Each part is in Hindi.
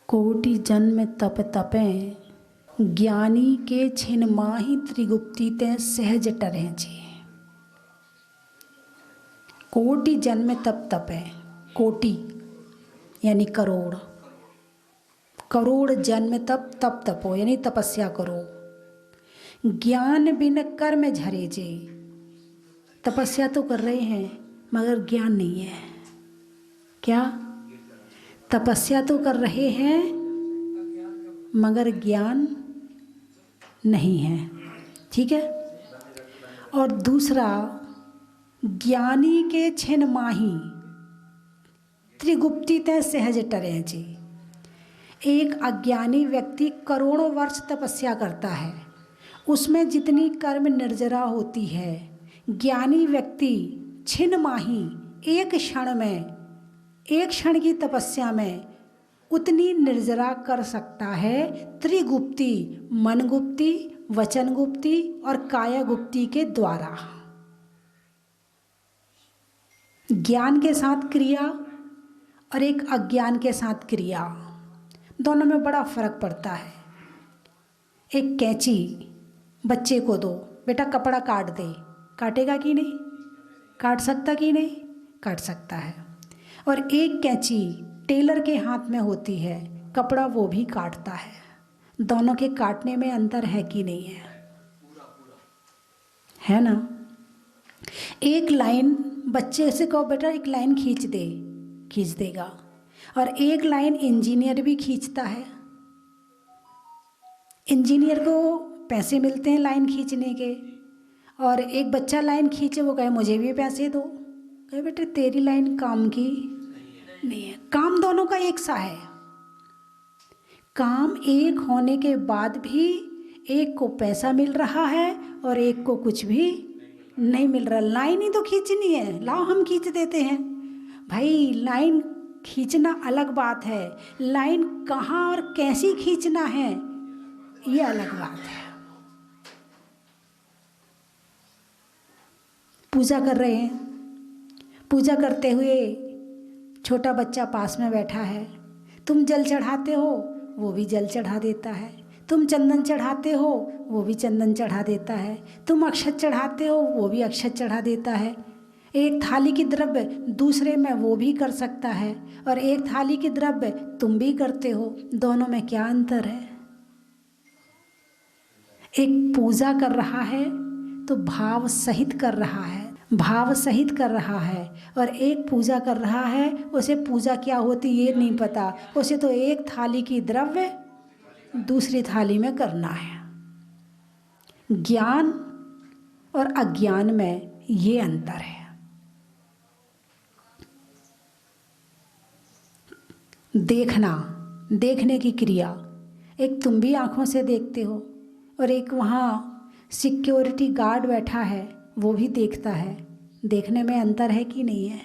कोटि जन्म तप तपे ज्ञानी के छिन माहि त्रिगुप्ती ते सहज टरे जी। कोटि जन्म तप तपे, कोटि यानी करोड़, करोड़ जन्म तप तप तपो यानी तपस्या करो। ज्ञान बिन कर्म झरे जे, तपस्या तो कर रहे हैं मगर ज्ञान नहीं है। क्या? तपस्या तो कर रहे हैं मगर ज्ञान नहीं है। ठीक है। और दूसरा, ज्ञानी के छिन माही त्रिगुप्ती ते सहज टरे जी। एक अज्ञानी व्यक्ति करोड़ों वर्ष तपस्या करता है, उसमें जितनी कर्म निर्जरा होती है, ज्ञानी व्यक्ति छिन माही एक क्षण में, एक क्षण की तपस्या में उतनी निर्जरा कर सकता है। त्रिगुप्ती, मन गुप्ती, वचन गुप्ती और काया गुप्ती के द्वारा। ज्ञान के साथ क्रिया और एक अज्ञान के साथ क्रिया, दोनों में बड़ा फर्क पड़ता है। एक कैंची बच्चे को दो, बेटा कपड़ा काट दे, काटेगा कि नहीं? काट सकता कि नहीं? काट सकता है। और एक कैंची टेलर के हाथ में होती है, कपड़ा वो भी काटता है। दोनों के काटने में अंतर है कि नहीं है? है ना? एक लाइन बच्चे से कहो बेटा एक लाइन खींच दे, खींच देगा। और एक लाइन इंजीनियर भी खींचता है। इंजीनियर को पैसे मिलते हैं लाइन खींचने के, और एक बच्चा लाइन खींचे, वो कहे मुझे भी पैसे दो। कहे बेटे तेरी लाइन काम की नहीं है। काम दोनों का एक सा है। काम एक होने के बाद भी एक को पैसा मिल रहा है और एक को कुछ भी नहीं मिल रहा। लाइन ही तो खींचनी है, लाओ हम खींच देते हैं। भाई लाइन खींचना अलग बात है, लाइन कहाँ और कैसी खींचना है ये अलग बात है। पूजा कर रहे हैं, पूजा करते हुए छोटा बच्चा पास में बैठा है, तुम जल चढ़ाते हो वो भी जल चढ़ा देता है, तुम चंदन चढ़ाते हो वो भी चंदन चढ़ा देता है, तुम अक्षत चढ़ाते हो वो भी अक्षत चढ़ा देता है। एक थाली की द्रव्य दूसरे में वो भी कर सकता है, और एक थाली की द्रव्य तुम भी करते हो। दोनों में क्या अंतर है? एक पूजा कर रहा है तो भाव सहित कर रहा है, भाव सहित कर रहा है, और एक पूजा कर रहा है उसे पूजा क्या होती ये नहीं पता, उसे तो एक थाली की द्रव्य दूसरी थाली में करना है। ज्ञान और अज्ञान में ये अंतर है। देखना, देखने की क्रिया, एक तुम भी आंखों से देखते हो और एक वहाँ सिक्योरिटी गार्ड बैठा है वो भी देखता है। देखने में अंतर है कि नहीं है?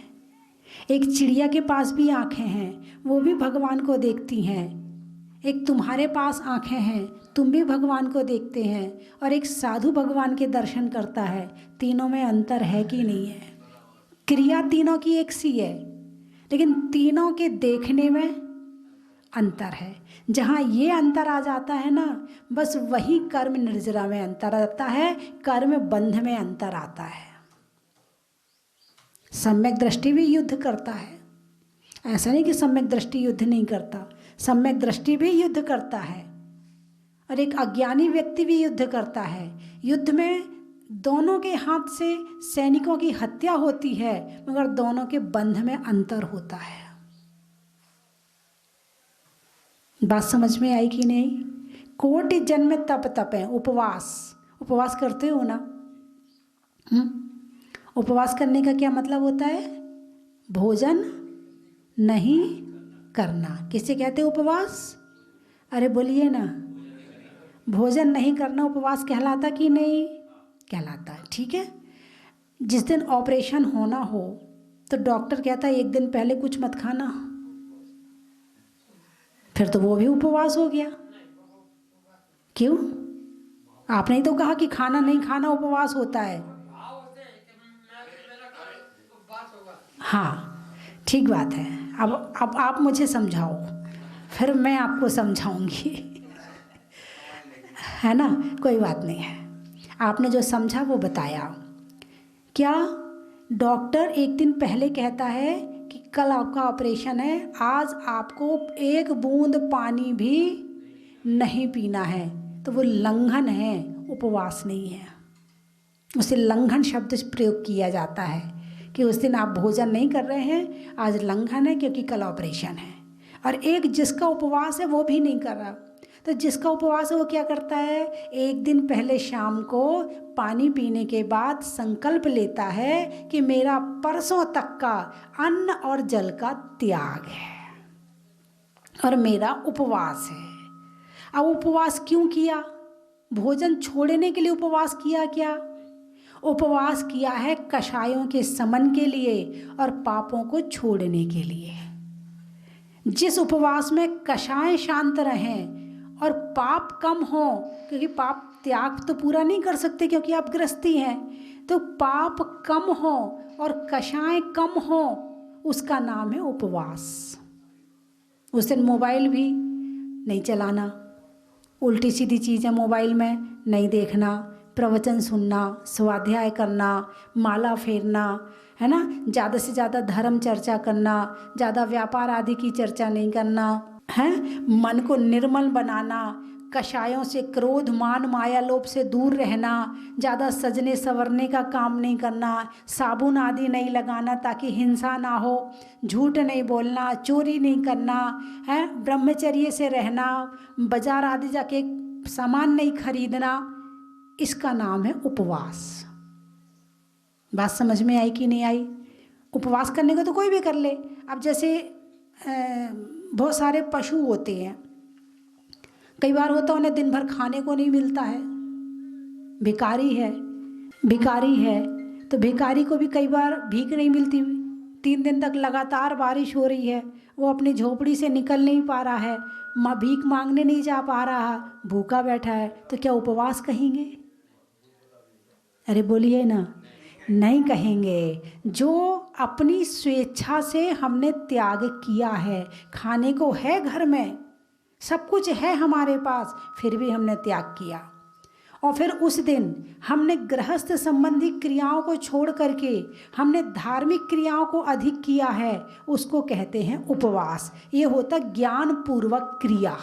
एक चिड़िया के पास भी आंखें हैं, वो भी भगवान को देखती हैं। एक तुम्हारे पास आंखें हैं, तुम भी भगवान को देखते हैं, और एक साधु भगवान के दर्शन करता है। तीनों में अंतर है कि नहीं है? क्रिया तीनों की एक सी है, लेकिन तीनों के देखने में अंतर है। जहाँ ये अंतर आ जाता है ना, बस वही कर्म निर्जरा में अंतर आता है, कर्म बंध में अंतर आता है। सम्यक दृष्टि भी युद्ध करता है, ऐसा नहीं कि सम्यक दृष्टि युद्ध नहीं करता, सम्यक दृष्टि भी युद्ध करता है। और एक अज्ञानी व्यक्ति भी युद्ध करता है। युद्ध में दोनों के हाथ से सैनिकों की हत्या होती है, मगर दोनों के बंध में अंतर होता है। बात समझ में आई कि नहीं? कोटि जन्म तप तपे, उपवास, उपवास करते हो ना? उपवास करने का क्या मतलब होता है? भोजन नहीं करना। किसे कहते हैं उपवास? अरे बोलिए ना। भोजन नहीं करना उपवास कहलाता कि नहीं कहलाता है? ठीक है। जिस दिन ऑपरेशन होना हो तो डॉक्टर कहता है एक दिन पहले कुछ मत खाना, फिर तो वो भी उपवास हो गया। क्यों? आपने ही तो कहा कि खाना नहीं खाना उपवास होता है। हाँ, ठीक बात है। अब आप मुझे समझाओ, फिर मैं आपको समझाऊंगी। है ना, कोई बात नहीं है। आपने जो समझा वो बताया। क्या डॉक्टर एक दिन पहले कहता है कि कल आपका ऑपरेशन है, आज आपको एक बूंद पानी भी नहीं पीना है, तो वो लंघन है, उपवास नहीं है। उसे लंघन शब्द प्रयोग किया जाता है कि उस दिन आप भोजन नहीं कर रहे हैं, आज लंघन है क्योंकि कल ऑपरेशन है। और एक जिसका उपवास है वो भी नहीं कर रहा, तो जिसका उपवास है वो क्या करता है, एक दिन पहले शाम को पानी पीने के बाद संकल्प लेता है कि मेरा परसों तक का अन्न और जल का त्याग है और मेरा उपवास है। अब उपवास क्यों किया? भोजन छोड़ने के लिए उपवास किया क्या? उपवास किया है कषायों के समन के लिए और पापों को छोड़ने के लिए। जिस उपवास में कषाय शांत रहें और पाप कम हो, क्योंकि पाप त्याग तो पूरा नहीं कर सकते क्योंकि आप गृहस्थी हैं, तो पाप कम हो और कषाय कम हो, उसका नाम है उपवास। उस दिन मोबाइल भी नहीं चलाना, उल्टी सीधी चीज़ें मोबाइल में नहीं देखना, प्रवचन सुनना, स्वाध्याय करना, माला फेरना, है ना, ज़्यादा से ज़्यादा धर्म चर्चा करना, ज़्यादा व्यापार आदि की चर्चा नहीं करना, है मन को निर्मल बनाना, कषायों से क्रोध मान माया लोभ से दूर रहना, ज़्यादा सजने संवरने का काम नहीं करना, साबुन आदि नहीं लगाना ताकि हिंसा ना हो, झूठ नहीं बोलना, चोरी नहीं करना, है ब्रह्मचर्य से रहना, बाजार आदि जाके सामान नहीं खरीदना, इसका नाम है उपवास। बात समझ में आई कि नहीं आई? उपवास करने को तो कोई भी कर ले। अब जैसे बहुत सारे पशु होते हैं, कई बार होता है उन्हें दिन भर खाने को नहीं मिलता है, भिखारी है तो भिखारी को भी कई बार भीख नहीं मिलती। 3 दिन तक लगातार बारिश हो रही है, वो अपनी झोपड़ी से निकल नहीं पा रहा है, भीख मांगने नहीं जा पा रहा, भूखा बैठा है, तो क्या उपवास कहेंगे? अरे बोलिए ना, नहीं कहेंगे। जो अपनी स्वेच्छा से हमने त्याग किया है, खाने को है घर में, सब कुछ है हमारे पास, फिर भी हमने त्याग किया, और फिर उस दिन हमने गृहस्थ संबंधी क्रियाओं को छोड़ करके हमने धार्मिक क्रियाओं को अधिक किया है, उसको कहते हैं उपवास। ये होता ज्ञान पूर्वक क्रिया।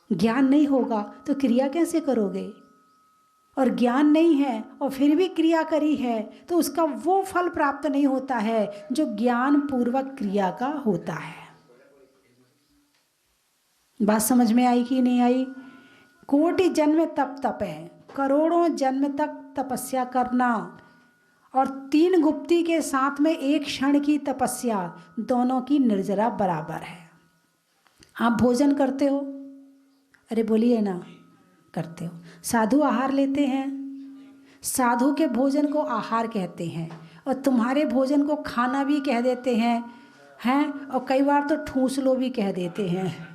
ज्ञान नहीं होगा तो क्रिया कैसे करोगे? और ज्ञान नहीं है और फिर भी क्रिया करी है तो उसका वो फल प्राप्त नहीं होता है जो ज्ञान पूर्वक क्रिया का होता है। बात समझ में आई कि नहीं आई? कोटि जन्म तप है, करोड़ों जन्म तक तपस्या करना और 3 गुप्ती के साथ में 1 क्षण की तपस्या, दोनों की निर्जरा बराबर है। आप भोजन करते हो? अरे बोलिए ना, करते हो। साधु आहार लेते हैं, साधु के भोजन को आहार कहते हैं और तुम्हारे भोजन को खाना भी कह देते हैं, और कई बार तो ठूस लो भी कह देते हैं।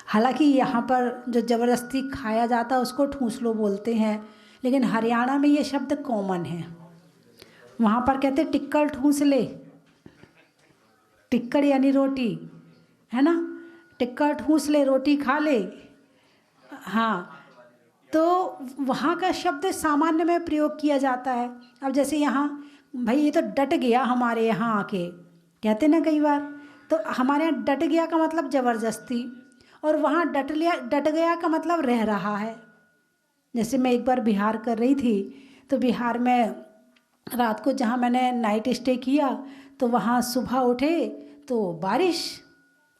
हालांकि यहाँ पर जो ज़बरदस्ती खाया जाता है उसको ठूस लो बोलते हैं, लेकिन हरियाणा में ये शब्द कॉमन है। वहाँ पर कहते टिक्कड़ ठूस ले, टिक्कड़ यानी रोटी, है ना, टिक्कड़ ठूस ले, रोटी खा ले। हाँ, तो वहाँ का शब्द सामान्य में प्रयोग किया जाता है। अब जैसे यहाँ भाई ये तो डट गया हमारे यहाँ आके, कहते ना कई बार, तो हमारे यहाँ डट गया का मतलब ज़बरदस्ती, और वहाँ डट गया का मतलब रह रहा है। जैसे मैं एक बार बिहार कर रही थी, तो बिहार में रात को जहाँ मैंने नाइट स्टे किया तो वहाँ सुबह उठे तो बारिश,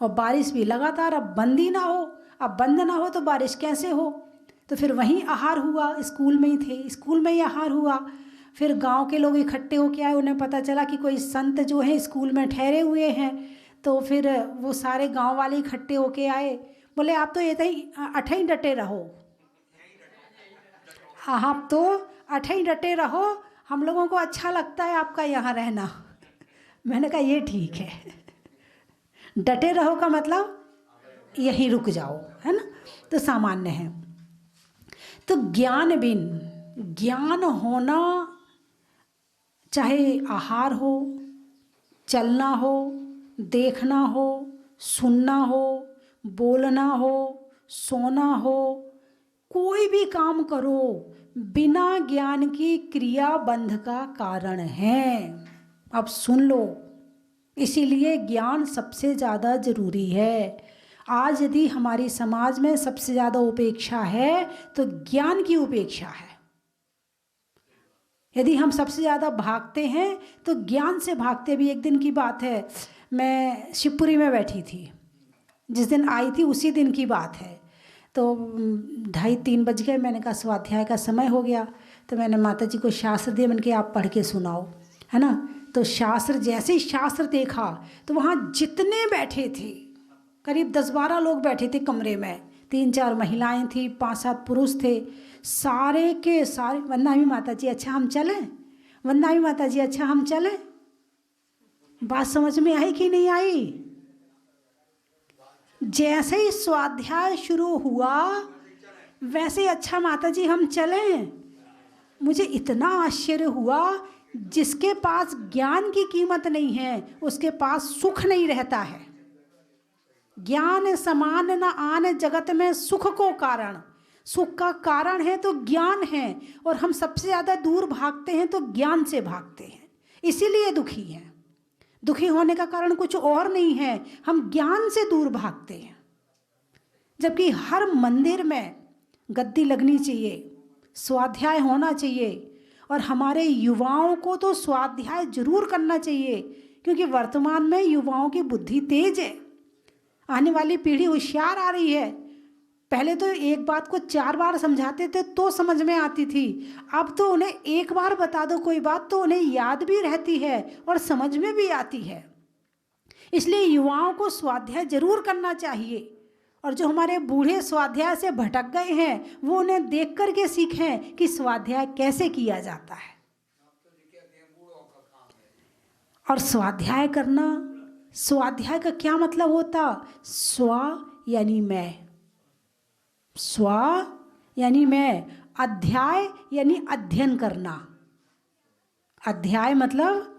और बारिश भी लगातार, अब बंद ही ना हो, अब बंद ना हो तो बारिश कैसे हो। तो फिर वहीं आहार हुआ, स्कूल में ही थे, स्कूल में ही आहार हुआ। फिर गांव के लोग इकट्ठे होके आए, उन्हें पता चला कि कोई संत जो है स्कूल में ठहरे हुए हैं, तो फिर वो सारे गांव वाले इकट्ठे होके आए, बोले आप तो ये अठई डटे रहो, आप तो अठई डटे रहो, हम लोगों को अच्छा लगता है आपका यहाँ रहना। मैंने कहा ये ठीक है, डटे रहो का मतलब यहीं रुक जाओ, है ना, तो सामान्य है। तो ज्ञान बिन, ज्ञान होना चाहे आहार हो, चलना हो, देखना हो, सुनना हो, बोलना हो, सोना हो, कोई भी काम करो बिना ज्ञान की क्रिया बंध का कारण है। अब सुन लो, इसीलिए ज्ञान सबसे ज़्यादा जरूरी है। आज यदि हमारी समाज में सबसे ज़्यादा उपेक्षा है तो ज्ञान की उपेक्षा है। यदि हम सबसे ज़्यादा भागते हैं तो ज्ञान से भागते भी। एक दिन की बात है, मैं शिवपुरी में बैठी थी, जिस दिन आई थी उसी दिन की बात है। तो 2:30-3 बज गए। मैंने कहा स्वाध्याय का समय हो गया, तो मैंने माता जी को शास्त्र दिए। मैंने कहा आप पढ़ के सुनाओ, है ना। तो शास्त्र, जैसे ही शास्त्र देखा तो वहाँ जितने बैठे थे, करीब 10-12 लोग बैठे थे कमरे में। 3-4 महिलाएं थी, 5-7 पुरुष थे। सारे के सारे वंदना माता जी अच्छा हम चलें, वंदना माता जी अच्छा हम चलें। बात समझ में आई कि नहीं आई? जैसे ही स्वाध्याय शुरू हुआ वैसे ही अच्छा माता जी हम चलें। मुझे इतना आश्चर्य हुआ, जिसके पास ज्ञान की कीमत नहीं है उसके पास सुख नहीं रहता है। ज्ञान समान न आन जगत में सुख को कारण, सुख का कारण है तो ज्ञान है। और हम सबसे ज़्यादा दूर भागते हैं तो ज्ञान से भागते हैं, इसीलिए दुखी हैं। दुखी होने का कारण कुछ और नहीं है, हम ज्ञान से दूर भागते हैं। जबकि हर मंदिर में गद्दी लगनी चाहिए, स्वाध्याय होना चाहिए, और हमारे युवाओं को तो स्वाध्याय जरूर करना चाहिए, क्योंकि वर्तमान में युवाओं की बुद्धि तेज है। आने वाली पीढ़ी होशियार आ रही है। पहले तो एक बात को 4 बार समझाते थे तो समझ में आती थी, अब तो उन्हें एक बार बता दो कोई बात तो उन्हें याद भी रहती है और समझ में भी आती है। इसलिए युवाओं को स्वाध्याय जरूर करना चाहिए। और जो हमारे बूढ़े स्वाध्याय से भटक गए हैं वो उन्हें देख कर के सीखें कि स्वाध्याय कैसे किया जाता है। और स्वाध्याय करना, स्वाध्याय का क्या मतलब होता? स्व यानी मैं, स्व यानी मैं, अध्याय यानी अध्ययन करना। अध्याय मतलब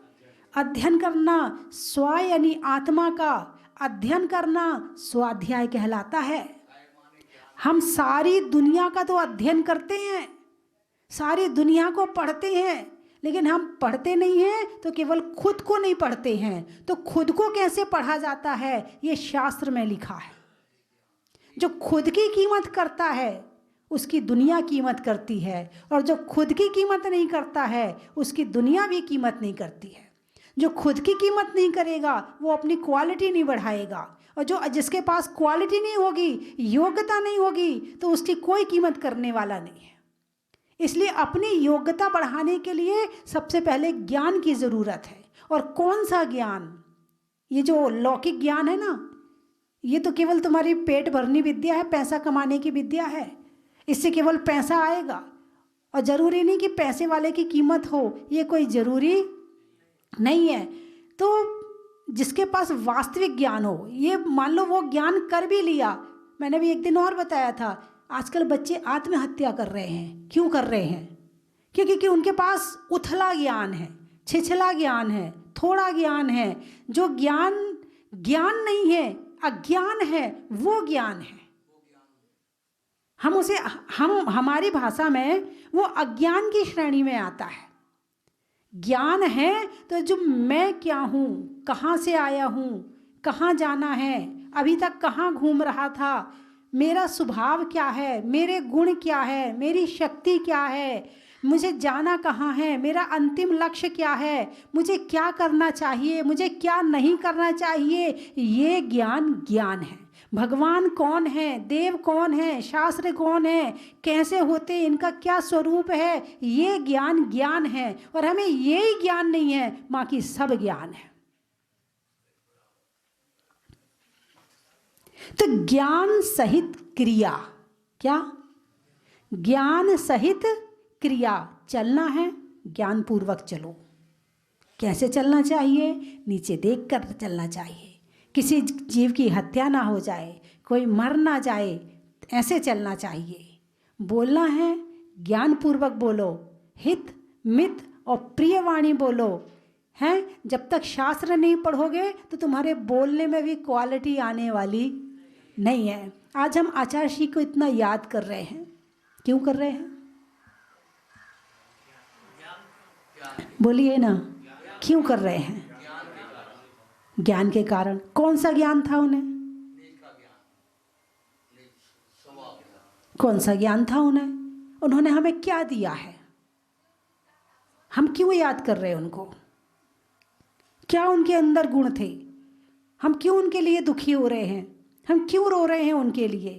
अध्ययन करना, स्व यानी आत्मा का अध्ययन करना स्वाध्याय कहलाता है। हम सारी दुनिया का तो अध्ययन करते हैं, सारी दुनिया को पढ़ते हैं, लेकिन हम पढ़ते नहीं हैं तो केवल खुद को नहीं पढ़ते हैं। तो खुद को कैसे पढ़ा जाता है ये शास्त्र में लिखा है। जो खुद की कीमत करता है उसकी दुनिया कीमत करती है, और जो खुद की कीमत नहीं करता है उसकी दुनिया भी कीमत नहीं करती है। जो खुद की कीमत नहीं करेगा वो अपनी क्वालिटी नहीं बढ़ाएगा, और जो जिसके पास क्वालिटी नहीं होगी, योग्यता नहीं होगी, तो उसकी कोई कीमत करने वाला नहीं है। इसलिए अपनी योग्यता बढ़ाने के लिए सबसे पहले ज्ञान की ज़रूरत है। और कौन सा ज्ञान? ये जो लौकिक ज्ञान है ना, ये तो केवल तुम्हारी पेट भरनी विद्या है, पैसा कमाने की विद्या है। इससे केवल पैसा आएगा, और ज़रूरी नहीं कि पैसे वाले की कीमत हो, ये कोई ज़रूरी नहीं है। तो जिसके पास वास्तविक ज्ञान हो, ये मान लो वो ज्ञान कर भी लिया। मैंने भी एक दिन और बताया था, आजकल बच्चे आत्महत्या कर रहे हैं। क्यों कर रहे हैं? क्योंकि उनके पास उथला ज्ञान है, छिछला ज्ञान है, थोड़ा ज्ञान है। जो ज्ञान ज्ञान नहीं है, अज्ञान है, वो ज्ञान है। हम उसे हमारी भाषा में वो अज्ञान की श्रेणी में आता है। ज्ञान है तो जो मैं क्या हूँ, कहाँ से आया हूँ, कहाँ जाना है, अभी तक कहाँ घूम रहा था, मेरा स्वभाव क्या है, मेरे गुण क्या है, मेरी शक्ति क्या है, मुझे जाना कहाँ है, मेरा अंतिम लक्ष्य क्या है, मुझे क्या करना चाहिए, मुझे क्या नहीं करना चाहिए, ये ज्ञान ज्ञान है। भगवान कौन है, देव कौन है, शास्त्र कौन है, कैसे होते, इनका क्या स्वरूप है, ये ज्ञान ज्ञान है। और हमें यही ज्ञान नहीं है, बाकी सब ज्ञान है। तो ज्ञान सहित क्रिया, क्या? ज्ञान सहित क्रिया चलना है, ज्ञान पूर्वक चलो। कैसे चलना चाहिए? नीचे देख कर चलना चाहिए, किसी जीव की हत्या ना हो जाए, कोई मर ना जाए, ऐसे चलना चाहिए। बोलना है ज्ञान पूर्वक बोलो, हित मित और प्रिय वाणी बोलो। हैं, जब तक शास्त्र नहीं पढ़ोगे तो तुम्हारे बोलने में भी क्वालिटी आने वाली नहीं है। आज हम आचार्य श्री को इतना याद कर रहे हैं, क्यों कर रहे हैं? बोलिए ना, क्यों कर रहे हैं? ज्ञान के कारण। कौन सा ज्ञान था उन्हें? कौन सा ज्ञान था उन्हें? उन्होंने हमें क्या दिया है? हम क्यों याद कर रहे हैं उनको? क्या उनके अंदर गुण थे? हम क्यों उनके लिए दुखी हो रहे हैं? हम क्यों रो रहे हैं उनके लिए?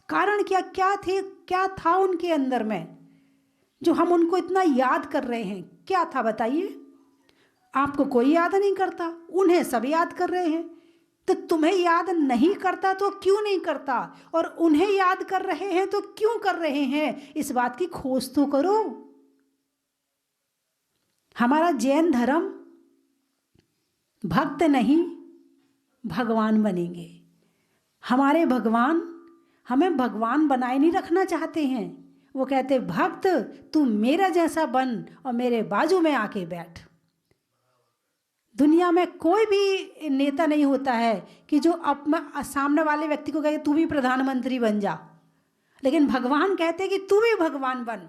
कारण क्या क्या थे, क्या था उनके अंदर में जो हम उनको इतना याद कर रहे हैं? क्या था बताइए? आपको कोई याद नहीं करता, उन्हें सब याद कर रहे हैं। तो तुम्हें याद नहीं करता तो क्यों नहीं करता, और उन्हें याद कर रहे हैं तो क्यों कर रहे हैं? इस बात की खोज तो करो। हमारा जैन धर्म भक्त नहीं भगवान बनेंगे। हमारे भगवान हमें भगवान बनाए नहीं रखना चाहते हैं। वो कहते भक्त तू मेरा जैसा बन और मेरे बाजू में आके बैठ। दुनिया में कोई भी नेता नहीं होता है कि जो अपना सामने वाले व्यक्ति को कहे तू भी प्रधानमंत्री बन जा, लेकिन भगवान कहते कि तू भी भगवान बन।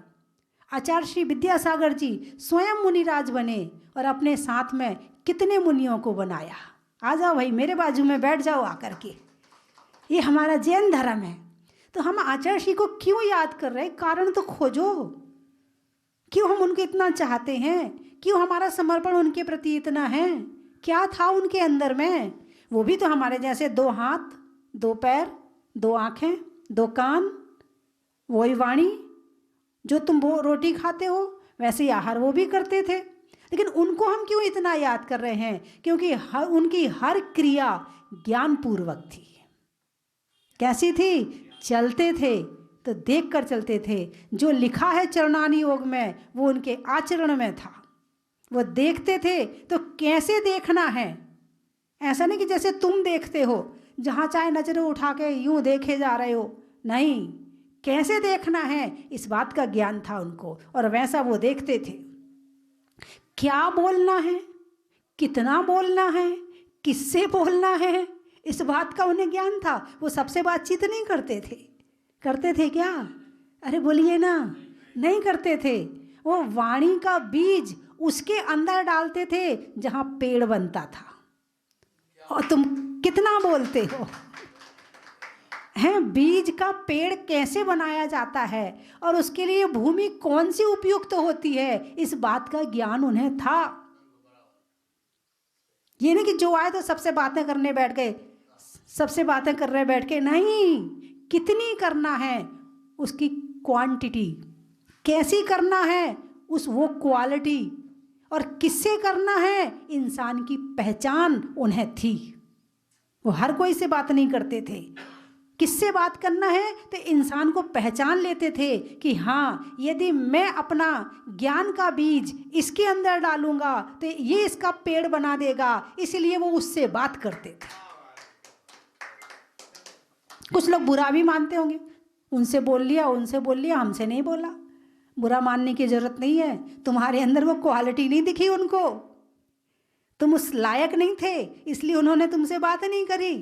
आचार्य श्री विद्यासागर जी स्वयं मुनिराज बने और अपने साथ में कितने मुनियों को बनाया। आ जाओ भाई, मेरे बाजू में बैठ जाओ आकर के। ये हमारा जैन धर्म है। तो हम आचार्य श्री को क्यों याद कर रहे हैं? कारण तो खोजो। क्यों हम उनको इतना चाहते हैं? क्यों हमारा समर्पण उनके प्रति इतना है? क्या था उनके अंदर में? वो भी तो हमारे जैसे 2 हाथ 2 पैर 2 आँखें 2 कान, वही वाणी। जो तुम वो रोटी खाते हो वैसे ही आहार वो भी करते थे। लेकिन उनको हम क्यों इतना याद कर रहे हैं? क्योंकि उनकी हर क्रिया ज्ञानपूर्वक थी। कैसी थी? चलते थे तो देख कर चलते थे। जो लिखा है चरणानी योग में वो उनके आचरण में था। वो देखते थे तो कैसे देखना है, ऐसा नहीं कि जैसे तुम देखते हो जहाँ चाहे नजरें उठा के यूं देखे जा रहे हो। नहीं, कैसे देखना है इस बात का ज्ञान था उनको, और वैसा वो देखते थे। क्या बोलना है, कितना बोलना है, किससे बोलना है, इस बात का उन्हें ज्ञान था। वो सबसे बातचीत नहीं करते थे। करते थे क्या? अरे बोलिए ना, नहीं करते थे। वो वाणी का बीज उसके अंदर डालते थे जहाँ पेड़ बनता था। और तुम कितना बोलते हो? हैं, बीज का पेड़ कैसे बनाया जाता है और उसके लिए भूमि कौन सी उपयुक्त होती है, इस बात का ज्ञान उन्हें था। ये नहीं कि जो आए तो सबसे बातें करने बैठ गए, सबसे बातें कर रहे बैठ के। नहीं, कितनी करना है उसकी क्वांटिटी, कैसी करना है वो क्वालिटी, और किससे करना है इंसान की पहचान उन्हें थी। वो हर कोई से बात नहीं करते थे। किससे बात करना है तो इंसान को पहचान लेते थे कि हाँ, यदि मैं अपना ज्ञान का बीज इसके अंदर डालूंगा तो ये इसका पेड़ बना देगा, इसलिए वो उससे बात करते थे। कुछ लोग बुरा भी मानते होंगे, उनसे बोल लिया उनसे बोल लिया, हमसे नहीं बोला। बुरा मानने की जरूरत नहीं है, तुम्हारे अंदर वो क्वालिटी नहीं दिखी उनको, तुम उस लायक नहीं थे इसलिए उन्होंने तुमसे बात नहीं करी।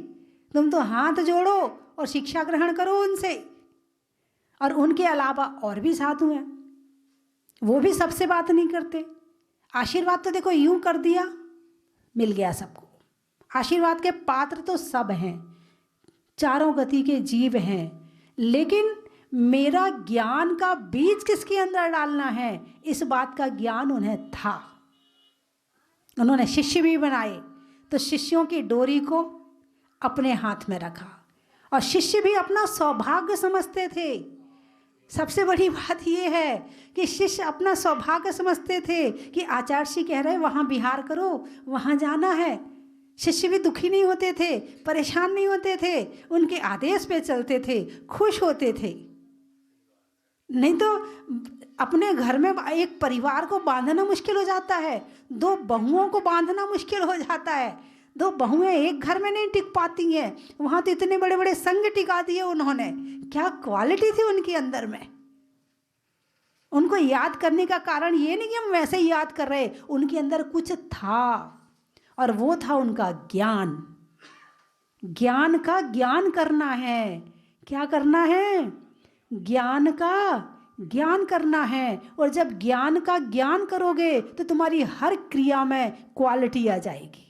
तुम तो हाथ जोड़ो और शिक्षा ग्रहण करो उनसे। और उनके अलावा और भी साधु हैं, वो भी सबसे बात नहीं करते। आशीर्वाद तो देखो यूं कर दिया, मिल गया सबको। आशीर्वाद के पात्र तो सब हैं, चारों गति के जीव हैं, लेकिन मेरा ज्ञान का बीज किसके अंदर डालना है इस बात का ज्ञान उन्हें था। उन्होंने शिष्य भी बनाए तो शिष्यों की डोरी को अपने हाथ में रखा, और शिष्य भी अपना सौभाग्य समझते थे। सबसे बड़ी बात यह है कि शिष्य अपना सौभाग्य समझते थे कि आचार्य जी कह रहे वहाँ विहार करो, वहाँ जाना है। शिष्य भी दुखी नहीं होते थे, परेशान नहीं होते थे, उनके आदेश पे चलते थे, खुश होते थे। नहीं तो अपने घर में एक परिवार को बांधना मुश्किल हो जाता है, 2 बहुओं को बांधना मुश्किल हो जाता है। 2 बहुएं एक घर में नहीं टिक पाती हैं, वहाँ तो इतने बड़े बड़े संघ टिका दिए उन्होंने। क्या क्वालिटी थी उनके अंदर में। उनको याद करने का कारण ये नहीं कि हम वैसे ही याद कर रहे, उनके अंदर कुछ था और वो था उनका ज्ञान। ज्ञान का ज्ञान करना है। क्या करना है? ज्ञान का ज्ञान करना है। और जब ज्ञान का ज्ञान करोगे तो तुम्हारी हर क्रिया में क्वालिटी आ जाएगी।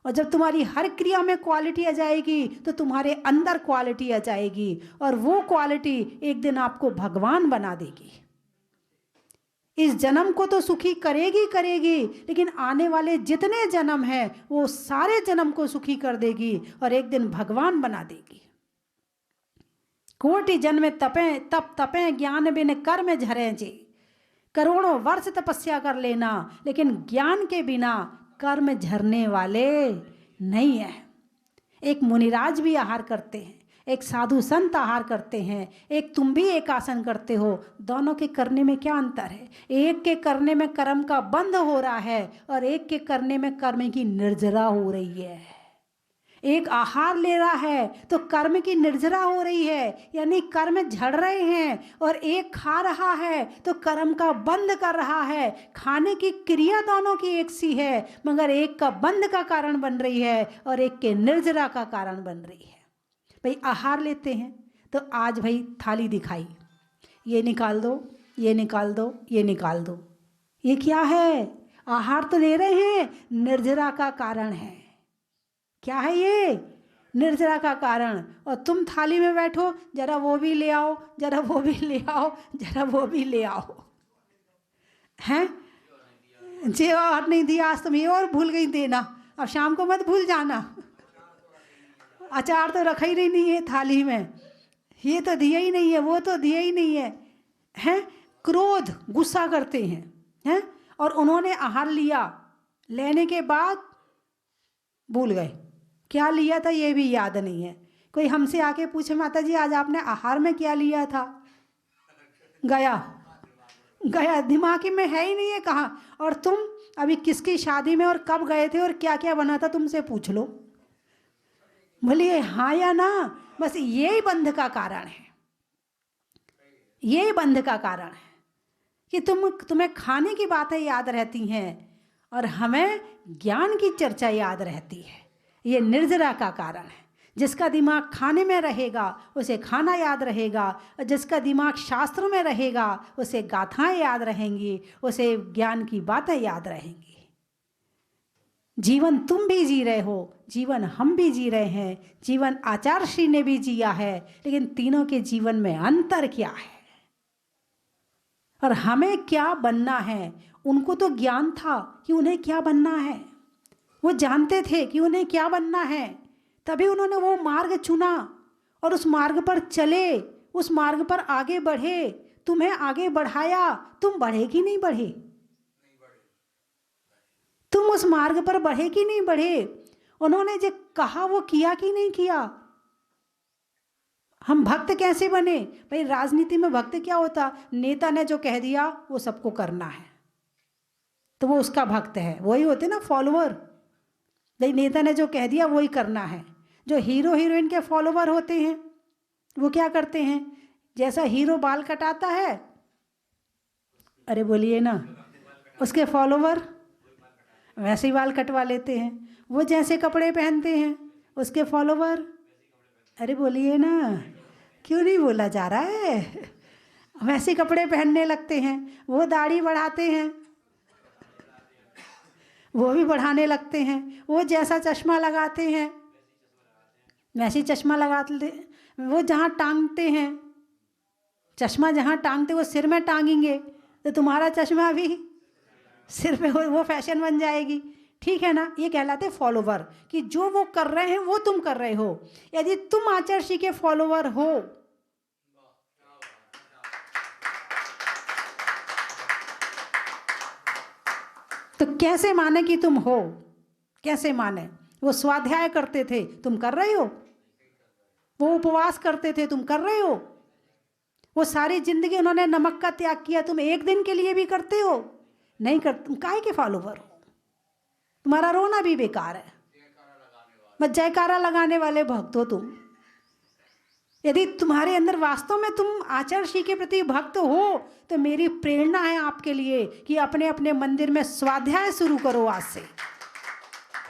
और जब तुम्हारी हर क्रिया में क्वालिटी आ जाएगी तो तुम्हारे अंदर क्वालिटी आ जाएगी, और वो क्वालिटी एक दिन आपको भगवान बना देगी। इस जन्म को तो सुखी करेगी करेगी, लेकिन आने वाले जितने जन्म हैं वो सारे जन्म को सुखी कर देगी और एक दिन भगवान बना देगी। कोटि जन्म तपें तप तपें ज्ञान बिन कर्म झरे जी। करोड़ों वर्ष तपस्या कर लेना, लेकिन ज्ञान के बिना कर्म झरने वाले नहीं है। एक मुनिराज भी आहार करते हैं, एक साधु संत आहार करते हैं, एक तुम भी एक आसन करते हो। दोनों के करने में क्या अंतर है? एक के करने में कर्म का बंध हो रहा है और एक के करने में कर्म की निर्जरा हो रही है। एक आहार ले रहा है तो कर्म की निर्जरा हो रही है, यानी कर्म झड़ रहे हैं, और एक खा रहा है तो कर्म का बंध कर रहा है। खाने की क्रिया दोनों की एक सी है, मगर एक का बंध का कारण बन रही है और एक के निर्जरा का कारण बन रही है। भाई आहार लेते हैं तो आज भाई थाली दिखाई, ये निकाल दो, ये निकाल दो, ये निकाल दो। ये क्या है? आहार तो ले रहे हैं, निर्जरा का कारण है। क्या है ये? निर्जरा का कारण। और तुम थाली में बैठो, जरा वो भी ले आओ, जरा वो भी ले आओ, जरा वो भी ले आओ, हैं? जे और नहीं दिया आज, तुम ये और भूल गई देना, अब शाम को मत भूल जाना। अचार तो रखा ही नहीं है थाली में, ये तो दिया ही नहीं है, वो तो दिया ही नहीं है, हैं? क्रोध, गुस्सा करते हैं, हैं? और उन्होंने आहार लिया, लेने के बाद भूल गए क्या लिया था, ये भी याद नहीं है। कोई हमसे आके पूछे माता जी आज आपने आहार में क्या लिया था, गया गया, दिमाग में है ही नहीं है कहाँ। और तुम अभी किसकी शादी में और कब गए थे और क्या क्या बना था, तुमसे पूछ लो, बोलिए हाँ या ना। बस यही बंध का कारण है, यही बंध का कारण है कि तुम्हें खाने की बातें याद रहती हैं और हमें ज्ञान की चर्चा याद रहती है। ये निर्जरा का कारण है। जिसका दिमाग खाने में रहेगा उसे खाना याद रहेगा, और जिसका दिमाग शास्त्रों में रहेगा उसे गाथाएं याद रहेंगी, उसे ज्ञान की बातें याद रहेंगी। जीवन तुम भी जी रहे हो, जीवन हम भी जी रहे हैं, जीवन आचार्य श्री ने भी जिया है, लेकिन तीनों के जीवन में अंतर क्या है और हमें क्या बनना है। उनको तो ज्ञान था कि उन्हें क्या बनना है, वो जानते थे कि उन्हें क्या बनना है, तभी उन्होंने वो मार्ग चुना और उस मार्ग पर चले, उस मार्ग पर आगे बढ़े। तुम्हें आगे बढ़ाया, तुम बढ़े कि नहीं बढ़े? तुम उस मार्ग पर बढ़े कि नहीं बढ़े? उन्होंने जो कहा वो किया कि नहीं किया? हम भक्त कैसे बने? भाई राजनीति में भक्त क्या होता? नेता ने जो कह दिया वो सबको करना है, तो वो उसका भक्त है। वही होते ना फॉलोअर, भाई नेता ने जो कह दिया वही करना है। जो हीरो हीरोइन के फॉलोअर होते हैं वो क्या करते हैं? जैसा हीरो बाल कटाता है, अरे बोलिए ना, उसके फॉलोअर वैसे ही बाल कटवा लेते हैं। वो जैसे कपड़े पहनते हैं उसके फॉलोअर, अरे बोलिए ना, क्यों नहीं बोला जा रहा है, वैसे कपड़े पहनने लगते हैं। वो दाढ़ी बढ़ाते हैं, वो भी बढ़ाने लगते हैं। वो जैसा चश्मा लगाते हैं वैसे चश्मा लगाते। वो जहाँ टांगते हैं, चश्मा जहाँ टांगते वो सिर में टांगेंगे, तो तुम्हारा चश्मा भी सिर पे वो फैशन बन जाएगी। ठीक है ना? ये कहलाते फॉलोवर, कि जो वो कर रहे हैं वो तुम कर रहे हो। यदि तुम आचार्य श्री के फॉलोवर हो तो कैसे माने कि तुम हो? कैसे माने? वो स्वाध्याय करते थे, तुम कर रहे हो। वो उपवास करते थे, तुम कर रहे हो। वो सारी जिंदगी उन्होंने नमक का त्याग किया, तुम एक दिन के लिए भी करते हो? नहीं कर। तुम काहे के फॉलोवर हो? तुम्हारा रोना भी बेकार है। बस जयकारा लगाने वाले भक्त हो तुम। यदि तुम्हारे अंदर वास्तव में तुम आचार्य श्री के प्रति भक्त हो तो मेरी प्रेरणा है आपके लिए कि अपने अपने मंदिर में स्वाध्याय शुरू करो आज से।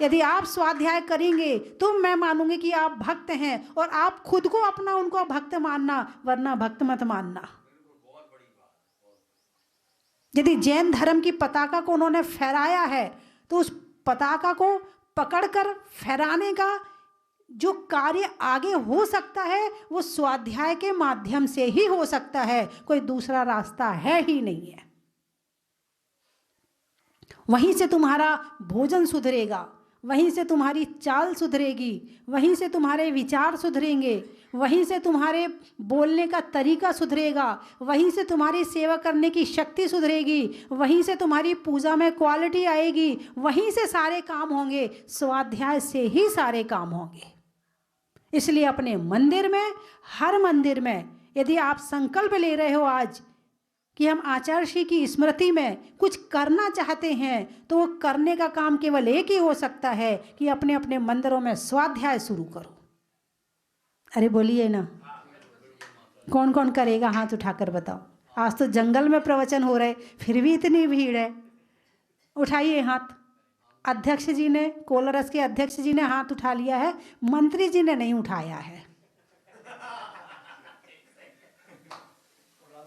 यदि आप स्वाध्याय करेंगे तो मैं मानूंगी कि आप भक्त हैं, और आप खुद को अपना उनको भक्त मानना, वरना भक्त मत मानना। यदि जैन धर्म की पताका को उन्होंने फहराया है तो उस पताका को पकड़कर फहराने का जो कार्य आगे हो सकता है वो स्वाध्याय के माध्यम से ही हो सकता है, कोई दूसरा रास्ता है ही नहीं है। वहीं से तुम्हारा भोजन सुधरेगा, वहीं से तुम्हारी चाल सुधरेगी, वहीं से तुम्हारे विचार सुधरेंगे, वहीं से तुम्हारे बोलने का तरीका सुधरेगा, वहीं से तुम्हारी सेवा करने की शक्ति सुधरेगी, वहीं से तुम्हारी पूजा में क्वालिटी आएगी, वहीं से सारे काम होंगे। स्वाध्याय से ही सारे काम होंगे। इसलिए अपने मंदिर में, हर मंदिर में यदि आप संकल्प ले रहे हो आज कि हम आचार्य श्री की स्मृति में कुछ करना चाहते हैं, तो वो करने का काम केवल एक ही हो सकता है कि अपने अपने मंदिरों में स्वाध्याय शुरू करो। अरे बोलिए ना, कौन कौन करेगा? हाथ उठाकर बताओ। आज तो जंगल में प्रवचन हो रहे, फिर भी इतनी भीड़ है। उठाइए हाथ। अध्यक्ष जी ने, कोलरस के अध्यक्ष जी ने हाथ उठा लिया है, मंत्री जी ने नहीं उठाया है।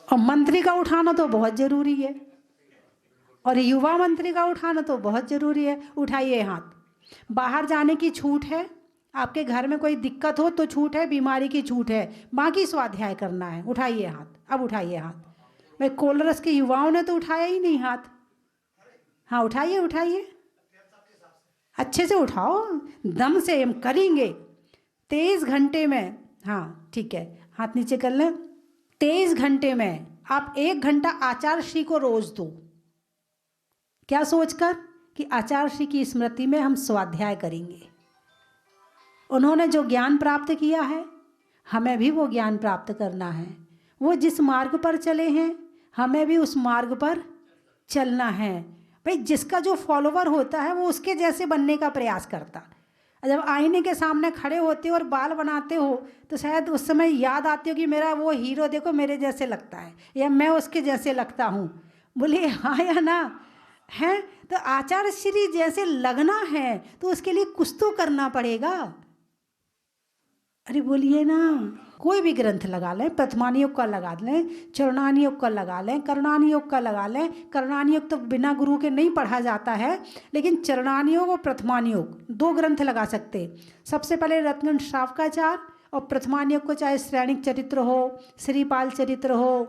और मंत्री का उठाना तो बहुत जरूरी है, और युवा मंत्री का उठाना तो बहुत जरूरी है। उठाइए हाथ। बाहर जाने की छूट है, आपके घर में कोई दिक्कत हो तो छूट है, बीमारी की छूट है, बाकी स्वाध्याय करना है। उठाइए हाथ, अब उठाइए हाथ। भाई कोलरस के युवाओं ने तो उठाया ही नहीं हाथ। हाँ उठाइए, उठाइए, अच्छे से उठाओ, दम से हम करेंगे 23 घंटे में। हाँ ठीक है, हाथ नीचे कर लें। 23 घंटे में आप 1 घंटा आचार्य श्री को रोज दो। क्या सोचकर कि आचार्य श्री की स्मृति में हम स्वाध्याय करेंगे। उन्होंने जो ज्ञान प्राप्त किया है हमें भी वो ज्ञान प्राप्त करना है। वो जिस मार्ग पर चले हैं हमें भी उस मार्ग पर चलना है। भाई जिसका जो फॉलोवर होता है वो उसके जैसे बनने का प्रयास करता। जब आईने के सामने खड़े होते हो और बाल बनाते हो तो शायद उस समय याद आती हो कि मेरा वो हीरो देखो मेरे जैसे लगता है, या मैं उसके जैसे लगता हूँ। बोले हाँ या ना है। तो आचार्य श्री जैसे लगना है तो उसके लिए कुछ तो करना पड़ेगा। अरे बोलिए ना। कोई भी ग्रंथ लगा लें, प्रथमानी योग का लगा लें, चरणानी योग का लगा लें, करणानी योग का लगा लें। करणानी योग तो बिना गुरु के नहीं पढ़ा जाता है, लेकिन चरणानी योग और प्रथमानी योग 2 ग्रंथ लगा सकते। सबसे पहले रत्नगंज श्रावकाचार, और प्रथमानी योग को चाहे श्रेणिक चरित्र हो, श्रीपाल चरित्र हो,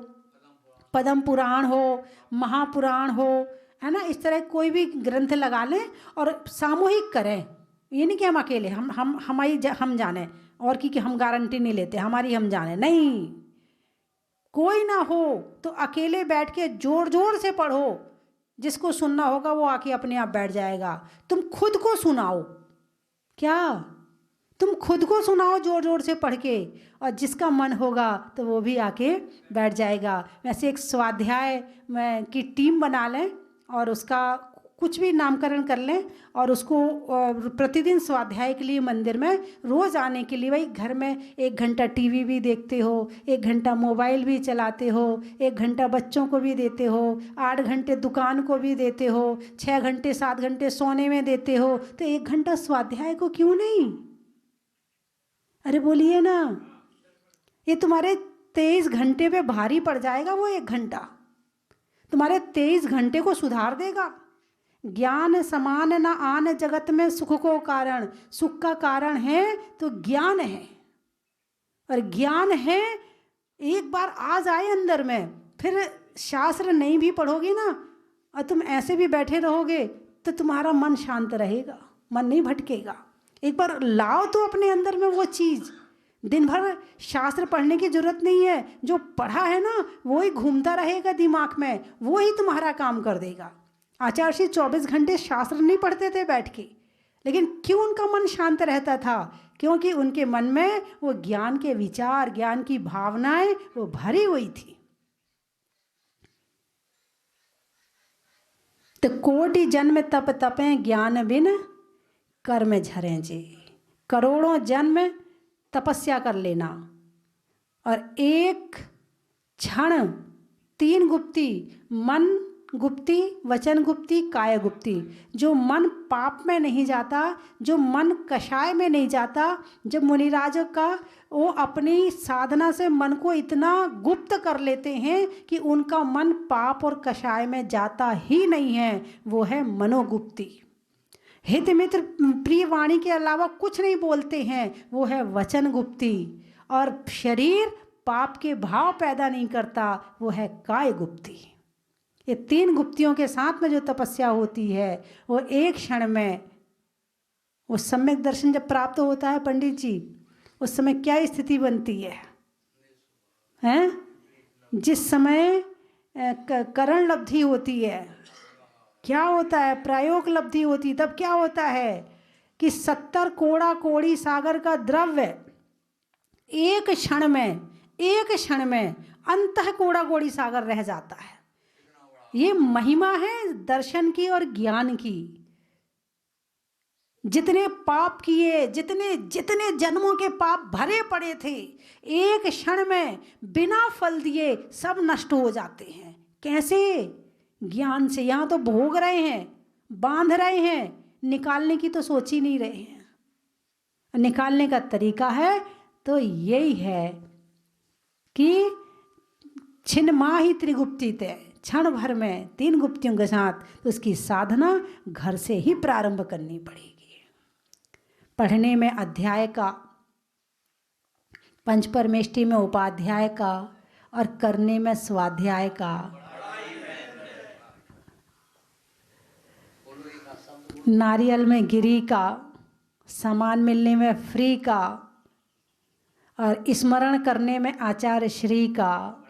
पद्म पुराण हो, महापुराण हो, है ना, इस तरह कोई भी ग्रंथ लगा लें और सामूहिक करें। ये नहीं कि हम अकेले हम जाने, और कि हम गारंटी नहीं लेते हमारी हम जाने, नहीं। कोई ना हो तो अकेले बैठ के जोर जोर से पढ़ो। जिसको सुनना होगा वो आके अपने आप बैठ जाएगा। तुम खुद को सुनाओ, क्या तुम खुद को सुनाओ जोर जोर से पढ़ के, और जिसका मन होगा तो वो भी आके बैठ जाएगा। वैसे एक स्वाध्याय की टीम बना लें और उसका कुछ भी नामकरण कर लें, और उसको प्रतिदिन स्वाध्याय के लिए मंदिर में रोज़ आने के लिए। भाई घर में 1 घंटा टीवी भी देखते हो, 1 घंटा मोबाइल भी चलाते हो, 1 घंटा बच्चों को भी देते हो, 8 घंटे दुकान को भी देते हो, 6 घंटे 7 घंटे सोने में देते हो, तो 1 घंटा स्वाध्याय को क्यों नहीं? अरे बोलिए ना। ये तुम्हारे 23 घंटे पे भारी पड़ जाएगा। वो 1 घंटा तुम्हारे 23 घंटे को सुधार देगा। ज्ञान समान न आन जगत में सुख को कारण, सुख का कारण है तो ज्ञान है, और ज्ञान है एक बार आ जाए अंदर में, फिर शास्त्र नहीं भी पढ़ोगे ना और तुम ऐसे भी बैठे रहोगे तो तुम्हारा मन शांत रहेगा, मन नहीं भटकेगा। एक बार लाओ तो अपने अंदर में वो चीज़। दिन भर शास्त्र पढ़ने की जरूरत नहीं है, जो पढ़ा है ना वो ही घूमता रहेगा दिमाग में, वो ही तुम्हारा काम कर देगा। आचार्य श्री 24 घंटे शास्त्र नहीं पढ़ते थे बैठ के, लेकिन क्यों उनका मन शांत रहता था? क्योंकि उनके मन में वो ज्ञान के विचार, ज्ञान की भावनाएं वो भरी हुई थी। तो कोटि जन्म तप तपे ज्ञान बिन कर्म झरे जी। करोड़ों जन्म तपस्या कर लेना, और एक क्षण 3 गुप्ती, मन गुप्ती, वचन गुप्ती, काया गुप्ती। जो मन पाप में नहीं जाता, जो मन कषाय में नहीं जाता, जब मुनिराजों का वो अपनी साधना से मन को इतना गुप्त कर लेते हैं कि उनका मन पाप और कषाय में जाता ही नहीं है, वो है मनोगुप्ती। हित मित्र प्रिय वाणी के अलावा कुछ नहीं बोलते हैं, वो है वचन गुप्ती। और शरीर पाप के भाव पैदा नहीं करता, वो है काय गुप्ती। ये 3 गुप्तियों के साथ में जो तपस्या होती है वो एक क्षण में, वो सम्यक दर्शन जब प्राप्त होता है पंडित जी, उस समय क्या स्थिति बनती है हैं? जिस समय करण लब्धि होती है, क्या होता है? प्रायोग लब्धि होती, तब क्या होता है कि 70 कोड़ा कोड़ी सागर का द्रव्य एक क्षण में अंतः कोड़ा कोड़ी सागर रह जाता है। ये महिमा है दर्शन की और ज्ञान की। जितने पाप किए, जितने जन्मों के पाप भरे पड़े थे, एक क्षण में बिना फल दिए सब नष्ट हो जाते हैं। कैसे? ज्ञान से। यहाँ तो भोग रहे हैं, बांध रहे हैं, निकालने की तो सोच ही नहीं रहे हैं। निकालने का तरीका है तो यही है कि छिन्मा ही त्रिगुप्ती तय, क्षण भर में 3 गुप्तियों के साथ, तो उसकी साधना घर से ही प्रारंभ करनी पड़ेगी। पढ़ने में अध्याय का, पंचपरमेष्टि में उपाध्याय का, और करने में स्वाध्याय का। नारियल में गिरी का, सामान मिलने में फ्री का, और स्मरण करने में आचार्य श्री का।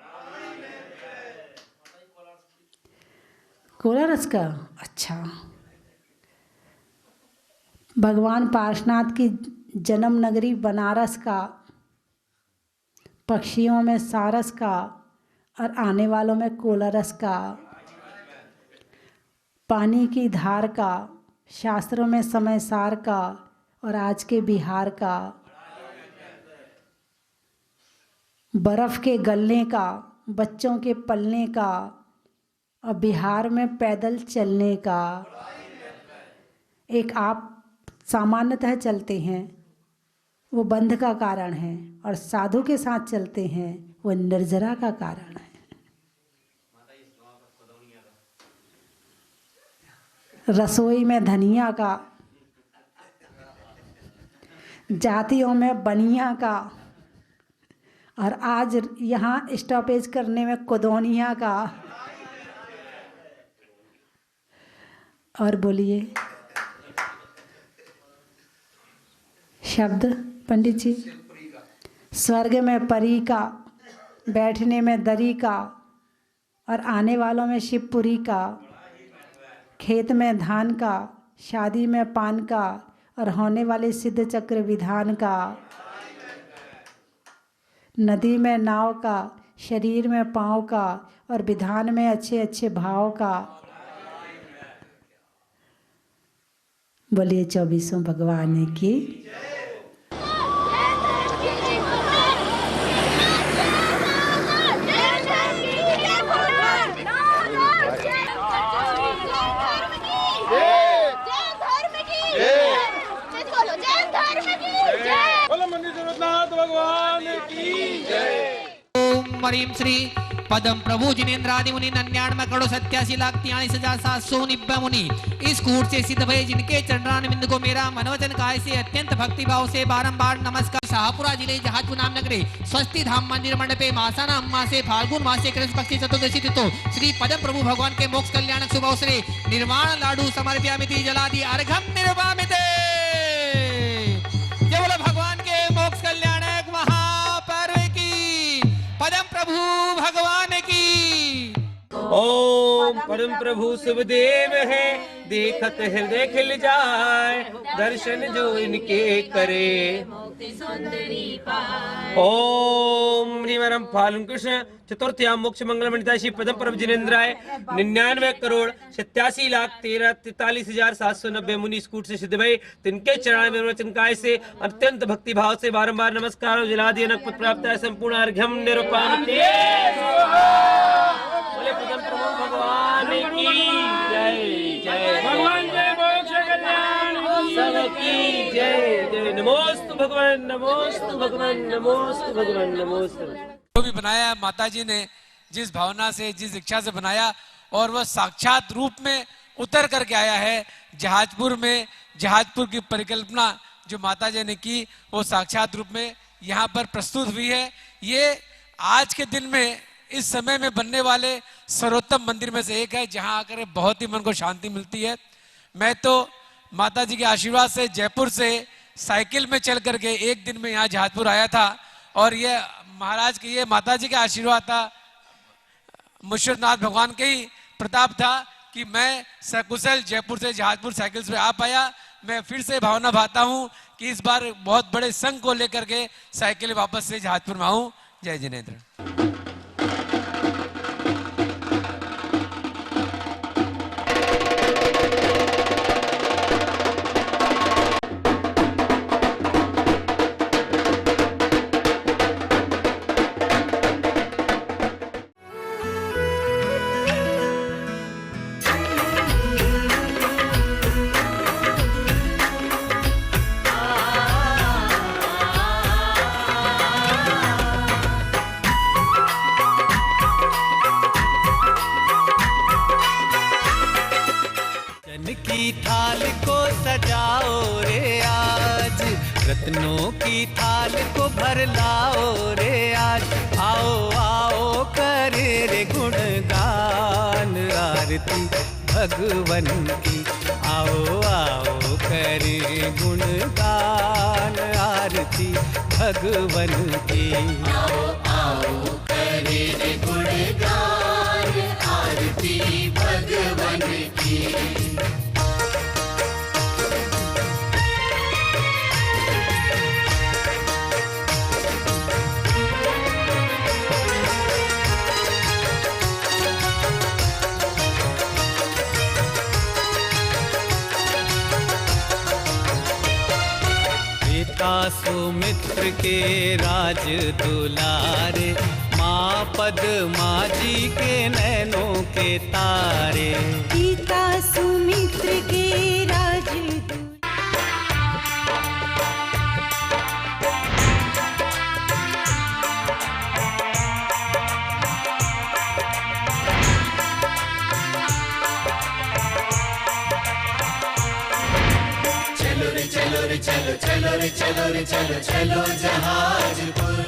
कोलारस का, अच्छा। भगवान पार्शनाथ की जन्म नगरी बनारस का, पक्षियों में सारस का, और आने वालों में कोलारस का। पानी की धार का, शास्त्रों में समय सार का, और आज के बिहार का। बर्फ के गलने का, बच्चों के पलने का, और बिहार में पैदल चलने का। एक आप सामान्यतः चलते हैं, वो बंध का कारण है, और साधु के साथ चलते हैं, वो निर्जरा का कारण है। रसोई में धनिया का, जातियों में बनिया का, और आज यहाँ स्टॉपेज करने में कुदौनिया का। और बोलिए शब्द पंडित जी। स्वर्ग में परी का, बैठने में दरी का, और आने वालों में शिवपुरी का। खेत में धान का, शादी में पान का, और होने वाले सिद्ध चक्र विधान का। नदी में नाव का, शरीर में पाँव का, और विधान में अच्छे अच्छे भाव का। बोलिए 24 भगवान की। मरीम श्री पदम प्रभु जिनेन्द्रादि मुनि 99 करोड़ 87,43,790 मुनि इस कूट से सिद्ध भय जिनके चरणान बिंद को मेरा मनोवचन काय से अत्यंत भक्ति भाव से बारंबार नमस्कार। शाहपुरा जिले जहाजपुर नाम नगरे स्वस्ति धाम मंदिर मंडपे मासाना अम्मा से फाल्गुन मासे कृष्ण पक्षी चतुर्दशी तिथो श्री पदम प्रभु भगवान के मोक्ष कल्याणक शुभ अवसरे निर्वाण लाडू समर्पयामिति जलादि अर्घम निर्वामिते। जय बोलो भगवान के मोक्ष कल्याणक महापर्व की, पदम प्रभु भगवान की। ओम परम प्रभु शिवदेव है, देखत हृदय खिल जाए, दर्शन जो इनके करे ओम ह्रीमरम फालुं कृष्ण चतुर्थ्यां मोक्ष मंगल मणिता श्री पदम परम जिनेन्द्राय 99,13,43,790 मुनि स्कूट से सिद्ध भय तिनके चरण में वचन काय से अत्यंत भक्ति भाव से बारंबार नमस्कार जलादि अनक प्राप्त है संपूर्ण अर्घ्यम निरूपण बोले पदम प्रभु भगवान की जय जय भगवान जय मोक्ष कल्याण सबकी जय जय नमोस्तु भगवान नमोस्तु भगवान नमोस्तु भगवान नमोस्तु। जो भी बनाया माता जी ने जिस भावना से जिस इच्छा से बनाया और वह साक्षात रूप में उतर करके आया है जहाजपुर में। जहाजपुर की परिकल्पना जो माता जी ने की वो साक्षात रूप में यहाँ पर प्रस्तुत हुई है। ये आज के दिन में इस समय में बनने वाले सर्वोत्तम मंदिर में से एक है जहाँ आकर बहुत ही मन को शांति मिलती है। मैं तो माता जी के आशीर्वाद से जयपुर से साइकिल में चल करके एक दिन में यहाँ जहाजपुर आया था और ये महाराज के ये माता जी का आशीर्वाद था, मुर्शिदनाथ भगवान के ही प्रताप था कि मैं सकुशल जयपुर से जहाजपुर साइकिल से आ पाया। मैं फिर से भावना भाता हूँ कि इस बार बहुत बड़े संघ को लेकर के साइकिल वापस से जहाजपुर में आऊँ। जय जिनेन्द्र। की थाल को सजाओ रे आज, रत्नों की थाल को भर लाओ रे आज। आओ आओ करे रे गुणगान आरती भगवन की। आओ आओ करे गुणगान आरती भगवन की। आओ आओ करे रे गुणगान आरती भगवन की। सुमित्र के राज दुलारे, माँ पद्मा जी के नैनों के तारे। पिता सुमित्र के राज चलो रे चलो रे चलो चलो रे चलो रे चलो चलो जहाजपुर।